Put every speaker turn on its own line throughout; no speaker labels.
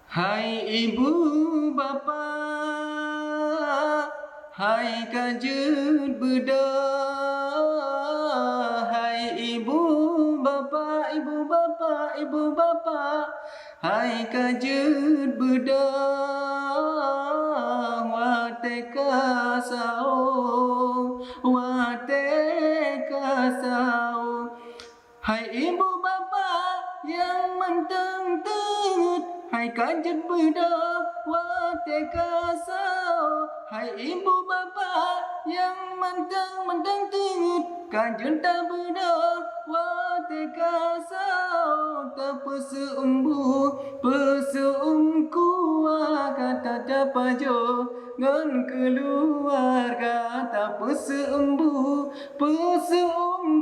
Hai ibu bapa, hai kajut beda. Hai ibu bapa, ibu bapa, ibu bapa, hai kajut beda. Wate kasau, wate kasau. Hai ibu bapa yang menteng-tengut, hai kanjut beda wate kasau. Hai ibu bapa yang menteng-tengut, kanjut tak beda wate kasau. Tak pesu kuah kata tapajo ngan keluarga. Tak pesu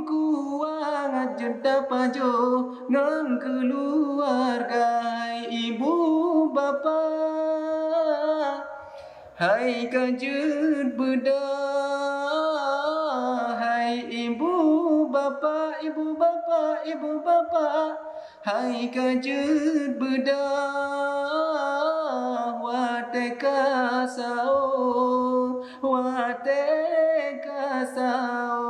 kuah ngajut tapajo ngan keluarga. Hai ibu bapa, hai kajut beda. Hai ibu bapa, ibu bapa, ibu bapa, hai kajut beda. Wate kasau, wate kasau.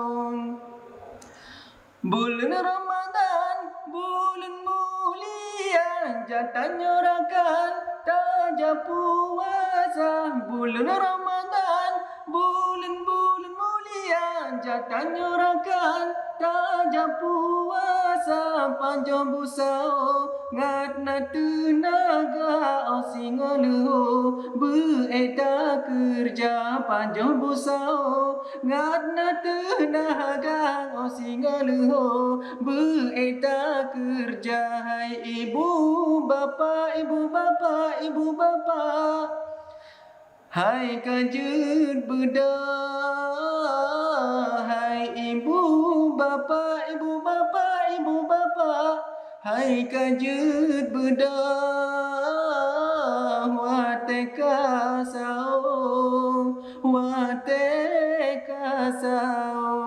Bulan Ramadan, bulan mulia, jatah nyorakan tajam puasa. Bulan Ramadan, bulan mulia, jatah nyorakan tajam puasa. Panjang busau ngat na tenaga, osingo leho beeda kerja. Panjang busau ngat na tenaga, osingo leho beeda kerja. Hai ibu bapa, ibu bapa, ibu bapa, hai kajut beda. Hai ibu bapa, ibu bapa, ibu bapa, hai kajut beda. Wate kasau, wate kasau.